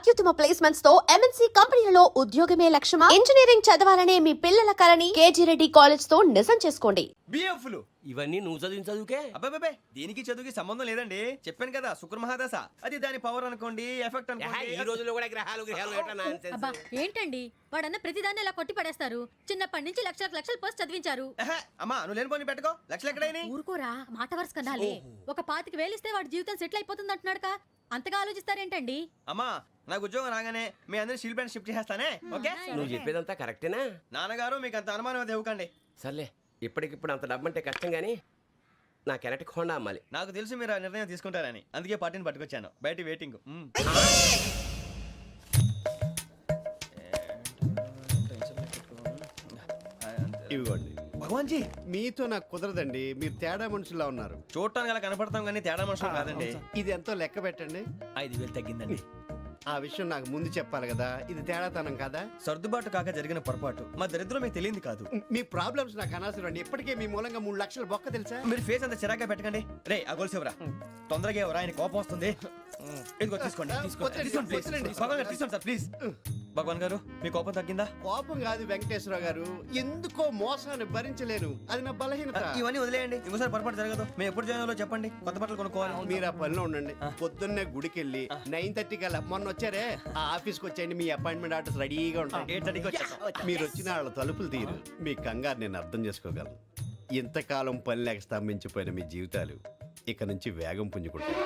అత్యుత్తమ ప్లేస్మెంట్స్ తో ఎంఎన్సీ కంపెనీలలో ఉద్యోగమే లక్ష్యమా? ఇంజనీరింగ్ చదవాలనే మీ పిల్లల కలని కేజీ రెడ్డి కాలేజ్ తో నిజం చేసుకోండి. బిఎఫ్లు ఇవన్నీ నువ్వు చదివిన చదువుకే. అబ్బాబే దీనికి చదువుకి సంబంధం లేదండి. చెప్పాను కదా శుక్ర మహాదశ, అది దాని పవర్ అనుకోండి, ఎఫెక్ట్ ఈ అనుకోండి. రోజుల్లో కూడా గ్రహాలు ఎట్లా nonsense. అబ్బా ఏంటండి వాడన్న ప్రతిదాన్ని ఇలా కొట్టి పడేస్తారు. చిన్నప్పటి నుంచి లక్షలు పోస్ట్ చదివించారు. అమ్మా నువ్వు లేని పోనీ పెట్టుకో, లక్షలు ఎక్కడైనా. ఊరుకోరా, మాట వరుస కదాలే. ఒక 25,000 ఇస్తే వాడి జీవితం సెటిల్ అయిపోతుంది అంటున్నాడుగా, అంతగా ఆలోచిస్తారేంటండి? అమ్మా నాకు ఉద్యోగం రాగానే మీ అందరి స్టీల్ ప్లాంట్ షిఫ్ట్ చేస్తానే, ఓకే? నువ్వు చెప్పేదంతా కరెక్టేనా? నాన్నగారు మీకు అంత అనుమానం అది ఇవ్వకండి. సర్లే, ఇప్పటికిప్పుడు అంత డబ్బు అంటే కష్టం గానీ నా కెనటిక్ హోండా అమ్మాలి. నాకు తెలుసు మీరు ఆ నిర్ణయం తీసుకుంటారని, అందుకే పార్టీని పట్టుకొచ్చాను. బయట వెయిటింగ్. ఇవ్వండి. భగవాన్ జీ మీతో నాకు కుదరదండి, మీరు తేడా మనుషుల్లా ఉన్నారు. చూడటానికి అలా కనపడతాం కానీ తేడా మనుషులు కాదండి. ఇది ఎంతో లెక్క పెట్టండి. 5,000 తగ్గిందండి. ఆ విషయం నాకు ముందు చెప్పాలి కదా, ఇది తేడాతనం కదా. సర్దుబాటు కాక జరిగిన పొరపాటు, మా దరిద్రం మీకు తెలియదు కాదు. మీ ప్రాబ్లమ్స్ నాకు అనవసరం అండి. ఇప్పటికే మీ మూలంగా 3 లక్షలు బొక్క తెలుసా. మీరు ఫేస్ అంత చిరాగ్గా పెట్టకండి. రే ఆ గొలుసు ఎవరా, తొందరగా ఎవరా, ఆయన కోపం వస్తుంది. ఇదిగో తీసుకోండి, తీసుకోండి ప్లీజ్. భగవాన్ గారు తీసుకోండి సార్ ప్లీజ్. భగవాన్ గారు మీ కోపం తగ్గిందా? కోపం కాదు వెంకటేశ్వరరావు గారు, ఎందుకో మోసాన్ని భరించలేను, అది నా బలహీనత. ఇవన్నీ వదిలేయండి, ఇంకోసారి పొరపాటు జరగదు. మేము ఎప్పుడు జాయిన్ చెప్పండి, కొత్త బట్టలు కొనుక్కోవాలి. మీరు ఆ పనిలో ఉండండి. పొద్దున్నే గుడికి వెళ్ళి 9:30 కల్లా, మొన్న వచ్చారే ఆ ఆఫీస్కి వచ్చేయండి. మీ అపాయింట్మెంట్ ఆర్డర్స్ రెడీగా ఉంటాయి. 8:30కి వచ్చేస్తాం. మీరు వచ్చిన వాళ్ళ తలుపులు తీరు. మీ కంగారు నేను అర్థం చేసుకోగలను. ఇంతకాలం పని లేక స్తంభించిపోయిన మీ జీవితాలు ఇక నుంచి వేగం పుంజుకుంటాయి.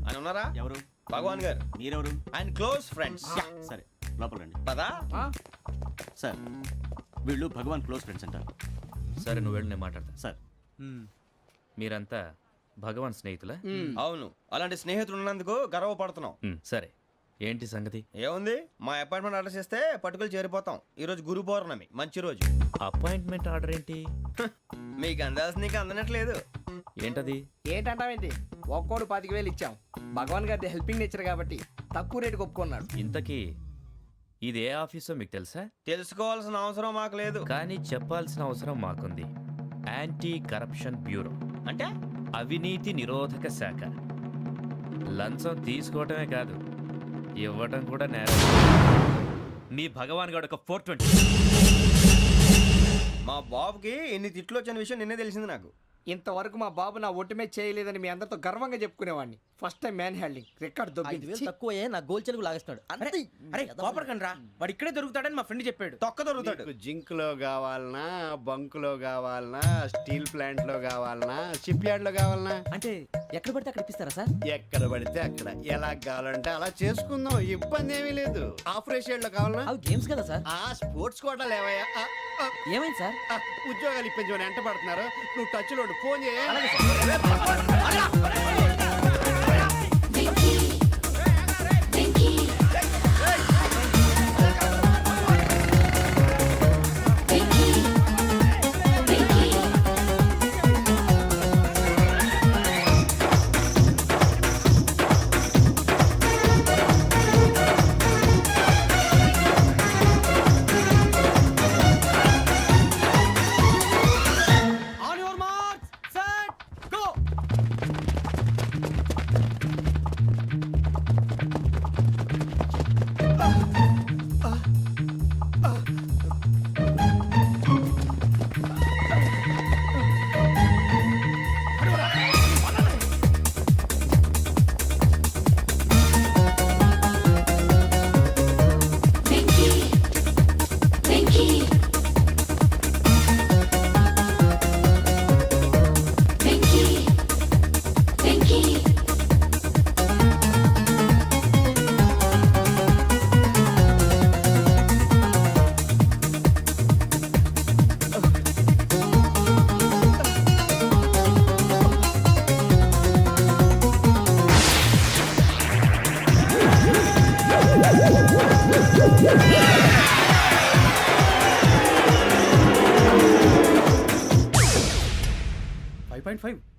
ఆయన ఉన్నారా? ఎవరు? భగవాన్ గారు. మీరెవరు? ఆయన క్లోజ్ ఫ్రెండ్స్. సరే లోపల రండి. పదా సార్ వీళ్ళు భగవాన్ క్లోజ్ ఫ్రెండ్స్ అంటారు. సరే నువ్వు వెళ్ళి నేను మాట్లాడతా. సార్ మీరంతా భగవాన్ స్నేహితులా? అవును, అలాంటి స్నేహితులు ఉన్నందుకు గర్వపడుతున్నాం. సరే ఏంటి సంగతి? ఏముంది, మా అపాయింట్మెంట్ ఆర్డర్ చేస్తే పట్టుకులు చేరిపోతాం. ఈ రోజు గురు పౌర్ణమి, మంచి రోజు. అపాయింట్మెంట్ ఆర్డర్ ఏంటి? మీకు అందాల్సి నీకు అందనట్లేదు. ఏంటది? ఏంటంటావేంటి? ఒక్కోడు 25,000 ఇచ్చాం. భగవాన్ గారి హెల్పింగ్ నేచర్ కాబట్టి తక్కువ రేటుకి ఒప్పుకున్నాడు. ఇంతకీ ఇది ఏ ఆఫీసో మీకు తెలుసా? తెలుసుకోవాల్సిన అవసరం మాకు లేదు, కానీ చెప్పాల్సిన అవసరం మాకుంది. యాంటీ కరప్షన్ బ్యూరో అంటే అవినీతి నిరోధక శాఖ. లంచం తీసుకోవటమే కాదు, ఇవ్వటం కూడా నేరం. మీ భగవాన్ గారు ఒక 420. మా బాబుకి ఎన్ని తిట్లు వచ్చిన విషయం నిన్నే తెలిసింది నాకు. ఇంతవరకు మా బాబు నా ఒట్టుమే చేయలేదని మీ అందరితో గర్వంగా చెప్పుకునేవాడిని. First time man handing record దొబ్బింది. తక్కువే నా గోల్ చెలుగు లాగేస్తున్నాడు. అరే కోపడకండి రా, వాడు ఇక్కడే దొరుకుతాడని మా ఫ్రెండ్ చెప్పాడు. తొక్క దొరుకుతాడు. మీకు జింక్ లో కావాలనా, బంక్ లో కావాలనా, స్టీల్ ప్లాంట్ లో కావాలనా, షిప్ యార్డ్ లో కావాలనా? అంటే ఎక్కడ పడితే అక్కడ ఇప్పిస్తారా సార్? ఎక్కడ పడితే అక్కడ, ఎలా కావాలంటే అలా చేసుకుందాం, ఇబ్బంది ఏమీ లేదు. ఆపరేషన్ లో కావాలనా? అవి గేమ్స్ కదా సార్. ఆ స్పోర్ట్స్ కోటాలు ఏవయ్యా? ఏమైంది సార్? ఉద్యోగాలు ఇప్పించమని ఎంట పడుతున్నారు. నువ్వు టచ్ లో ఫోన్ చేయ.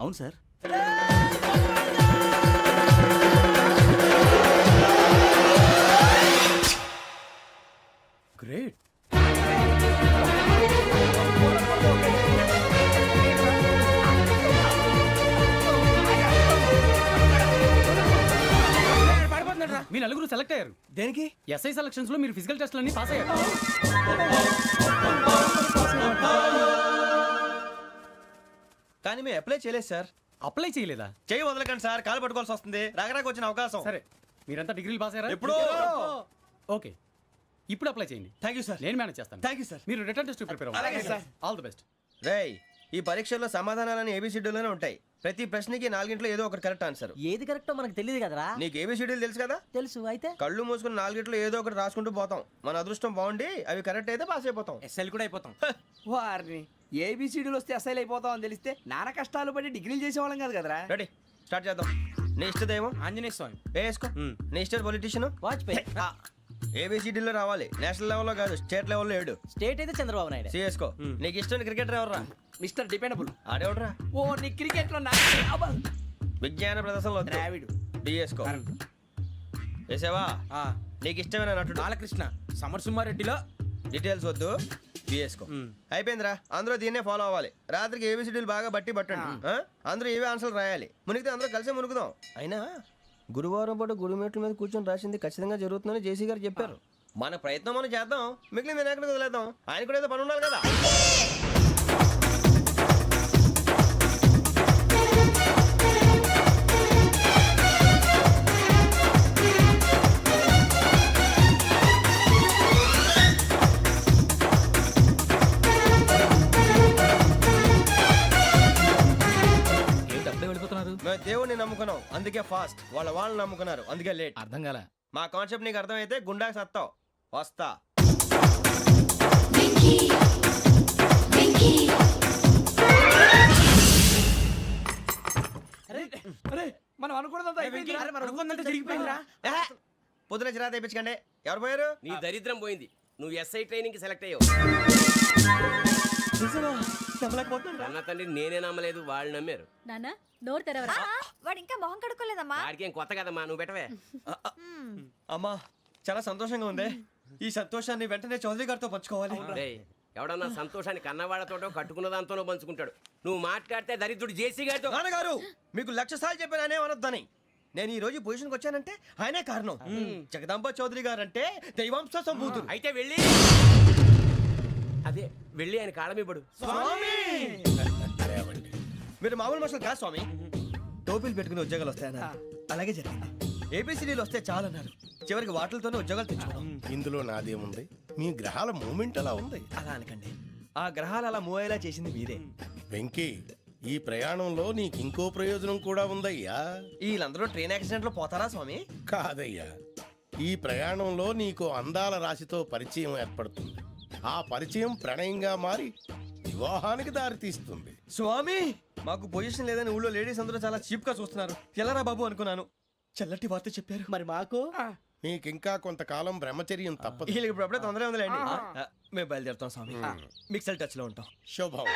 అవును సార్. గ్రేట్. మీ నలుగురు సెలెక్ట్ అయ్యారు దేనికి? ఎస్ఐ సెలక్షన్స్ లో మీరు ఫిజికల్ టెస్ట్ అన్ని పాస్ అయ్యారు. కానీ మేము అప్లై చేయలేదు సార్. అప్లై చేయలేదా? చేయి వదలకండి సార్, కాలు పట్టుకోవాల్సి వస్తుంది. రాగరాకు వచ్చిన అవకాశం. సరే, మీరంతా డిగ్రీలు పాస్ అయ్యారా? ఎప్పుడో. ఓకే, ఇప్పుడు అప్లై చేయండి. Thank you sir. నేను మేనేజ్ చేస్తాను. Thank you sir. మీరు రిటర్న్ టెస్ట్ ప్రిపేర్ అలాగే అవ్వండి. సార్. All the best. రేయ్, ఈ పరీక్షల్లో సమాధానాలని ఏబిసిడ్యూల్లోనే ఉంటాయి. ప్రతి ప్రశ్నకి 4 ఏదో ఒకటి కరెక్ట్ ఆన్సర్. ఏది కరెక్టో మనకు తెలియదు కదరా. నీకు ఏబిసిడ్యూల్ తెలుసు కదా? తెలుసు. అయితే కళ్ళు మూసుకుని 4 ఏదో ఒకటి రాసుకుంటూ పోతాం. మన అదృష్టం బాగుండి అవి కరెక్ట్ అయితే పాస్ అయిపోతాం. ఎస్ఎల్ కూడా అయిపోతాం. వారిని ఏబిసిడీలు వస్తే ఎస్ఐలు అయిపోతాం అని తెలిస్తే నాన్న కష్టాలు పడి డిగ్రీలు చేసేవాళ్ళం కాదు కదరా. రెడీ, స్టార్ట్ చేద్దాం. నీ ఇష్టదేమో ఆంజనేయ స్వామి. వేసుకో. నీ ఇష్ట పొలిటీషియన్ వాజ్పేయి. ఏబిసిడీలో రావాలి. నేషనల్ లెవెల్లో కాదు, స్టేట్ లెవెల్లో 7. స్టేట్ అయితే చంద్రబాబు నాయుడు. సిఎస్కో. నీకు ఇష్టం క్రికెటర్ ఎవర్రా? Mister dependable. ఆడేవడరా? ఓ నీ క్రికెట్ లో విజ్ఞాన ప్రదర్శనలో ద్రావిడు. డిఎస్కో. వేసావా? నీకు ఇష్టమైన నటుడు? బాలకృష్ణ. సమర్సుమారెడ్డిలో డీటెయిల్స్ వద్దు, బిఎస్కో. అయిపోయిందిరా. అందరూ దీన్నే ఫాలో అవ్వాలి. రాత్రికి ఏబిసిడీలు బాగా బట్టి పట్టండి. అందరూ ఏవే ఆన్సర్లు రాయాలి. మునిగితే అందరూ కలిసే మునుగుదాం. అయినా గురువారం పాటు గురుమేట్ల మీద కూర్చొని రాసింది ఖచ్చితంగా జరుగుతుందని జేసీ గారు చెప్పారు. మన ప్రయత్నం మనం చేద్దాం, మిగిలింది నేను ఎక్కడికి వదిలేద్దాం. ఆయన కూడా ఏదో పని ఉండాలి కదా. మేము దేవుడిని నమ్ముకున్నాం, అందుకే ఫాస్ట్. వాళ్ళని నమ్ముకున్నారు, అందుకే లేట్. అర్థం కాల. మా కాన్సెప్ట్ నీకు అర్థమైతే గుండాకి సత్తావు. వస్తా. మనం అనుకున్నదంతా జరిగిపోయిందిరా. పొద్దున చిరా తెప్పించకండి. ఎవరు పోయారు? నీ దరిద్రం పోయింది. నువ్వు ఎస్ఐ ట్రైనింగ్ సెలెక్ట్ అయ్యావు. అన్న తండ్రి నేనే నమ్మలేదు, వాళ్ళు నమ్మారు. నాన్న నోరు తెరవరా. వాడు ఇంకా మొహం కడుక్కోలేదమ్మా. వాడికి ఏం కొత్త కదమ్మా, నువ్వు పెట్టవే. అమ్మా, చాలా సంతోషంగా ఉంది. ఈ సంతోషాన్ని వెంటనే చౌదరి గారితో పంచుకోవాలి. రేయ్, ఎవడన్నా సంతోషాన్ని కన్నవాళ్లతోటో కట్టుకున్న దాంతోనో పంచుకుంటాడు. నువ్వు మాట్లాడితే దరిద్రుడు జేసీ గారితో. నాన్నగారు, మీకు 1,00,000 సార్లు చెప్పాను ఆయనే అనొద్దని. నేను ఈ రోజు పొజిషన్కి వచ్చానంటే ఆయనే కారణం. జగదాంబ చౌదరి గారు అంటే దైవాంశ సంభూతుడు. అయితే వెళ్ళి అదే వెళ్ళి ఆయన కాళ్ళమివ్వడు. మీరు మామూలు మనుషులు కాదు స్వామి. టోపీలు పెట్టుకుని ఉద్యోగాలు వస్తాయన్నారు, అలాగే జరిగింది. ఏబిసిడీలు వస్తే చాలన్నారు, చివరికి వాటిలతోనే ఉద్యోగాలు తెచ్చుకున్నాం. ఇందులో నాదేముంది? మీ గ్రహాల మూమెంట్ అలా ఉంది. అలా అనకండి, ఆ గ్రహాలు అలా మూవ్ అయ్యేలా చేసింది మీరే. వెంకీ, ఈ ప్రయాణంలో నీకు ఇంకో ప్రయోజనం కూడా ఉందయ్యా. వీళ్ళందరూ ట్రైన్ యాక్సిడెంట్ లో పోతారా స్వామి? కాదయ్యా, ఈ ప్రయాణంలో నీకు అందాల రాశితో పరిచయం ఏర్పడుతుంది. ఆ పరిచయం ప్రణయంగా మారి వివాహానికి దారితీస్తుంది. స్వామి, మాకు పొజిషన్ లేదని ఊళ్ళో లేడీస్ అందరూ చాలా చీప్ గా చూస్తున్నారు. ఎలారా బాబు అనుకున్నాను. చల్లటి వార్త చెప్పారు. మరి మాకు నీకింకా కొంతకాలం బ్రహ్మచర్యం తప్పదు. వీళ్ళకి ఇప్పుడు అప్పుడే తొందరగా ఉందిలేండి. మేము బయలుదేరుతాం స్వామి. మిక్సెల్ టచ్ లో ఉంటాం. శుభం.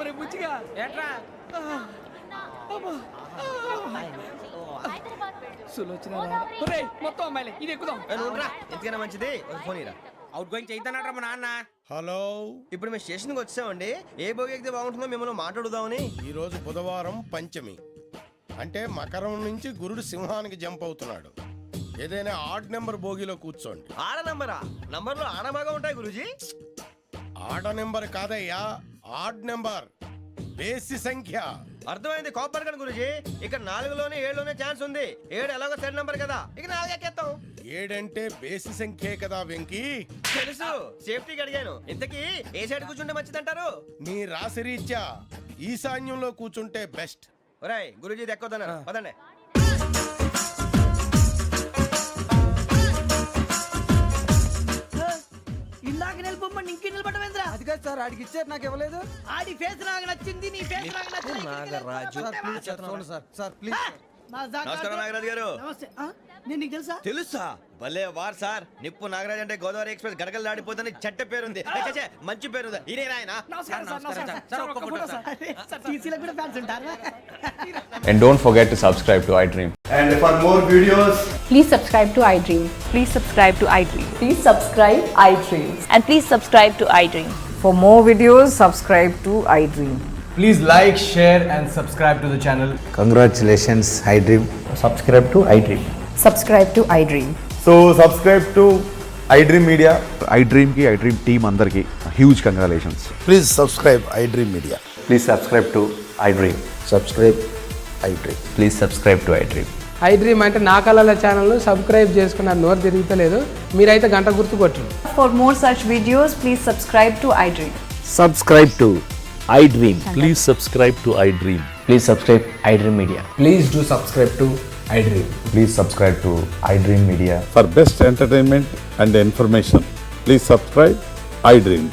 మరి బుచ్చిగా ఏట్రా మొత్తం అమ్మాయిలే, ఇది ఎక్కుదాం. ఎందుకైనా మంచిది, ఒక ఫోన్ ఇరా. అవుట్ గోయింగ్ చేద్దానట్రా మా నాన్న. హలో, ఇప్పుడు మేము స్టేషన్కి వచ్చామండి. ఏ బోగి ఎక్కితే బాగుంటుందో మిమ్మల్ని మాట్లాడుదామని. ఈరోజు బుధవారం పంచమి, అంటే మకరం నుంచి గురుడు సింహానికి జంప్ అవుతున్నాడు. ఏదైనా ఆడ్ నెంబర్ బోగిలో కూర్చోండి. ఆడ నంబరా? నంబర్లో ఆడ బాగా ఉంటాయి గురూజీ. ఆడ నెంబర్ కాదయ్యా, ఆడ్ నెంబర్, బేసి సంఖ్య. అర్థమైంది, కాపర్ కానీ గురూజీ. ఇక్కడ 4లోనే 7లోనే ఛాన్స్ ఉంది. 7 ఎలాగో సెడ్ నంబర్ కదా, ఇక 4 ఎక్కేస్తాం. 7 అంటే బేసి సంఖ్యే కదా వెంకీ. తెలుసు, సేఫ్టీకి అడిగాను. ఇంతకీ ఏ సైడ్ కూర్చుంటే మంచిదంటారు? నీ రాశి రీత్యా ఈశాన్యంలో కూర్చుంటే బెస్ట్. ఒరేయ్, గురూజీ దెక్కొద్దన్నారు, పదండి. ఇందాక నిలబొమ్మని ఇంకే నిలబడమేంద్రా. అది కాదు సార్, ఆడికి ఇచ్చారు, నాకు ఇవ్వలేదు. ఆడి ఫేస్ నాకు నచ్చింది, నీ ఫేస్ నాకు నచ్చింది. నాగరాజు. Sir please. నమస్కారం నాగరాజు గారు. నేను నీకు తెలుసా? తెలుసా? భలే వార్ సార్. నిప్పు నాగరాజ్ అంటే గోదావరి ఎక్స్ప్రెస్ గడగలు దాడిపోతుంది చెట్ట పేరుంది. మంచి పేరుంది. ఇదేనా ఆయన? And don't forget to subscribe to iDream. And for more videos, Please subscribe to iDream. Please subscribe to iDream. Please subscribe iDream. And please subscribe to iDream. For more videos, subscribe to iDream. Please like, share and subscribe to the channel. Congratulations, iDream. Subscribe to iDream. Subscribe to iDream. So subscribe to iDream Media. iDream ki iDream team అందరికి huge congratulations. Please subscribe iDream media. Please subscribe to iDream. Subscribe iDream. Please subscribe to iDream. iDream అంటే నా కళల channel subscribe చేసుకున్న నోరు తిరుగుతలేదు, మీరైతే గంట గుర్తు కొట్టండి. For more such videos, please subscribe to iDream. Subscribe to iDream. Please subscribe to iDream. Please subscribe iDream media. Please do subscribe to iDream. Please subscribe to iDream Media. For best entertainment and information please subscribe iDream.